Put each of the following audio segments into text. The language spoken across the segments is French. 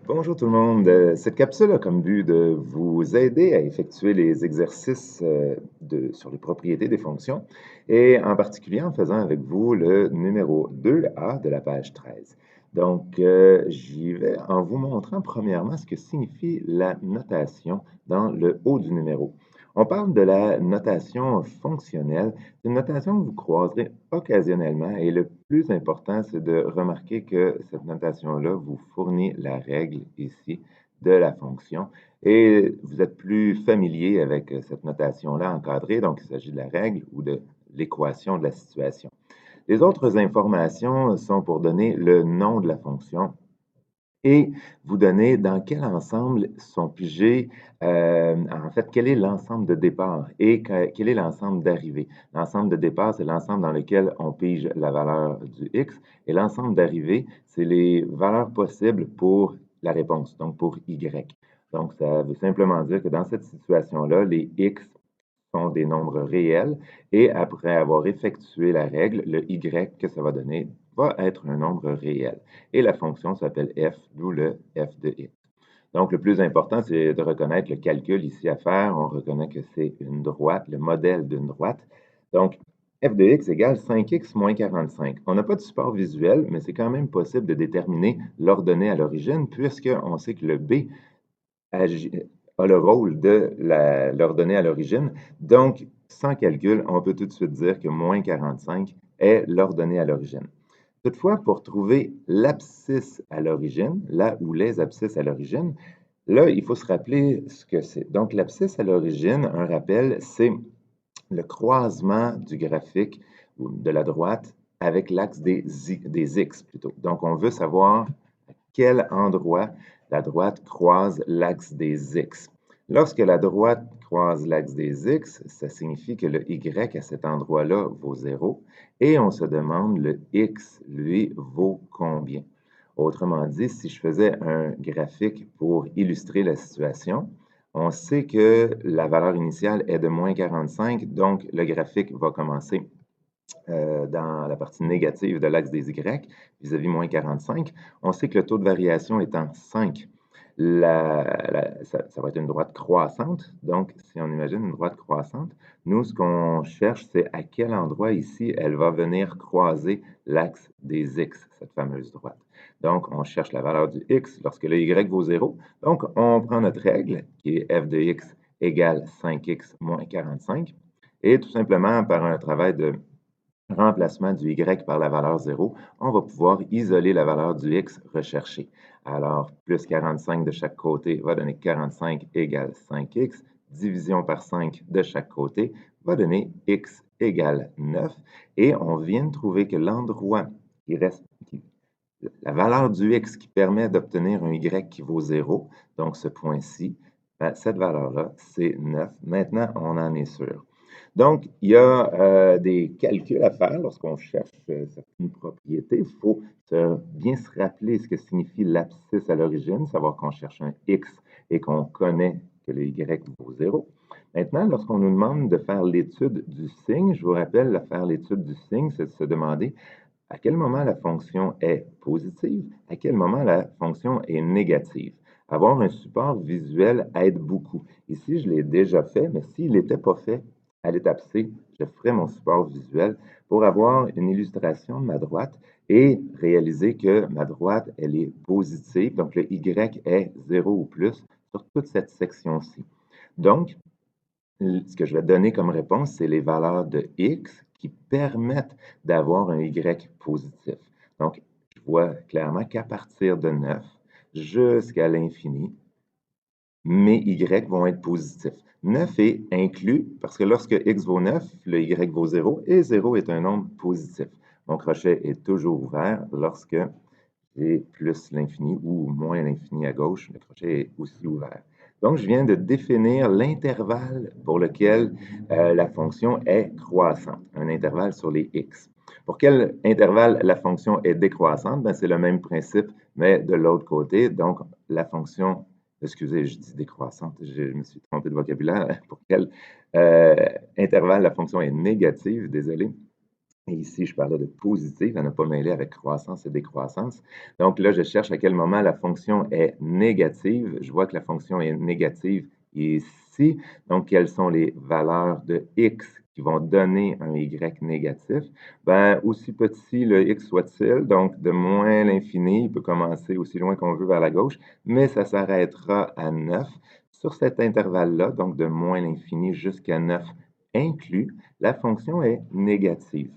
Bonjour tout le monde. Cette capsule a comme but de vous aider à effectuer les exercices sur les propriétés des fonctions et en particulier en faisant avec vous le numéro 2A de la page 13. Donc, j'y vais en vous montrant premièrement ce que signifie la notation dans le haut du numéro. On parle de la notation fonctionnelle. C'est une notation que vous croiserez occasionnellement et le plus important, c'est de remarquer que cette notation-là vous fournit la règle ici de la fonction et vous êtes plus familier avec cette notation-là encadrée, donc il s'agit de la règle ou de l'équation de la situation. Les autres informations sont pour donner le nom de la fonction et vous donner dans quel ensemble sont pigés, en fait, quel est l'ensemble de départ et quel est l'ensemble d'arrivée. L'ensemble de départ, c'est l'ensemble dans lequel on pige la valeur du x et l'ensemble d'arrivée, c'est les valeurs possibles pour la réponse, donc pour y. Donc, ça veut simplement dire que dans cette situation-là, les x sont des nombres réels et après avoir effectué la règle, le y que ça va donner va être un nombre réel. Et la fonction s'appelle f, d'où le f de x. Donc, le plus important, c'est de reconnaître le calcul ici à faire. On reconnaît que c'est une droite, le modèle d'une droite. Donc, f de x égale 5x moins 45. On n'a pas de support visuel, mais c'est quand même possible de déterminer l'ordonnée à l'origine, puisqu'on sait que le b agit, a le rôle de l'ordonnée à l'origine. Donc, sans calcul, on peut tout de suite dire que moins 45 est l'ordonnée à l'origine. Toutefois, pour trouver l'abscisse à l'origine, là où les abscisses à l'origine, là, il faut se rappeler ce que c'est. Donc, l'abscisse à l'origine, un rappel, c'est le croisement du graphique de la droite avec l'axe des x plutôt. Donc, on veut savoir à quel endroit la droite croise l'axe des x. Lorsque la droite croise l'axe des x, ça signifie que le y à cet endroit-là vaut 0 et on se demande le x, lui, vaut combien. Autrement dit, si je faisais un graphique pour illustrer la situation, on sait que la valeur initiale est de moins 45, donc le graphique va commencer dans la partie négative de l'axe des Y vis-à-vis moins 45. On sait que le taux de variation étant 5, ça va être une droite croissante. Donc, si on imagine une droite croissante, nous, ce qu'on cherche, c'est à quel endroit ici elle va venir croiser l'axe des X, cette fameuse droite. Donc, on cherche la valeur du X lorsque le Y vaut 0. Donc, on prend notre règle, qui est f de X égale 5X moins 45. Et tout simplement, par un travail de remplacement du y par la valeur 0, on va pouvoir isoler la valeur du x recherchée. Alors, plus 45 de chaque côté va donner 45 égale 5x. Division par 5 de chaque côté va donner x égale 9. Et on vient de trouver que l'endroit qui reste, la valeur du x qui permet d'obtenir un y qui vaut 0, donc ce point-ci, cette valeur-là, c'est 9. Maintenant, on en est sûr. Donc, il y a des calculs à faire lorsqu'on cherche certaines propriétés. Il faut bien se rappeler ce que signifie l'abscisse à l'origine, savoir qu'on cherche un x et qu'on connaît que le y vaut 0. Maintenant, lorsqu'on nous demande de faire l'étude du signe, je vous rappelle, de faire l'étude du signe, c'est de se demander à quel moment la fonction est positive, à quel moment la fonction est négative. Avoir un support visuel aide beaucoup. Ici, je l'ai déjà fait, mais s'il n'était pas fait, à l'étape C, je ferai mon support visuel pour avoir une illustration de ma droite et réaliser que ma droite, elle est positive, donc le Y est 0 ou plus sur toute cette section-ci. Donc, ce que je vais donner comme réponse, c'est les valeurs de X qui permettent d'avoir un Y positif. Donc, je vois clairement qu'à partir de 9 jusqu'à l'infini, mes Y vont être positifs. 9 est inclus parce que lorsque X vaut 9, le Y vaut 0 et 0 est un nombre positif. Mon crochet est toujours ouvert lorsque j'ai plus l'infini ou moins l'infini à gauche, le crochet est aussi ouvert. Donc, je viens de définir l'intervalle pour lequel la fonction est croissante, un intervalle sur les x. Pour quel intervalle la fonction est décroissante? Ben, c'est le même principe, mais de l'autre côté. Donc, la fonction, excusez, je dis décroissante, je me suis trompé de vocabulaire. Pour quel intervalle la fonction est négative, désolé. Et ici, je parlais de positive, à ne pas mêler avec croissance et décroissance. Donc là, je cherche à quel moment la fonction est négative. Je vois que la fonction est négative ici. Donc, quelles sont les valeurs de x qui vont donner un y négatif? Ben, aussi petit le x soit-il, donc de moins l'infini, il peut commencer aussi loin qu'on veut vers la gauche, mais ça s'arrêtera à 9. Sur cet intervalle-là, donc de moins l'infini jusqu'à 9 inclus, la fonction est négative.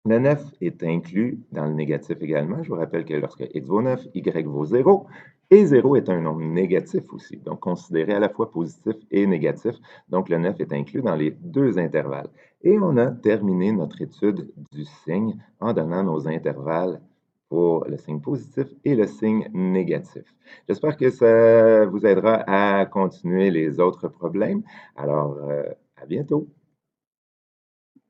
Le 9 est inclus dans le négatif également. Je vous rappelle que lorsque x vaut 9, y vaut 0. Et 0 est un nombre négatif aussi, donc considéré à la fois positif et négatif. Donc le 9 est inclus dans les deux intervalles. Et on a terminé notre étude du signe en donnant nos intervalles pour le signe positif et le signe négatif. J'espère que ça vous aidera à continuer les autres problèmes. Alors, à bientôt.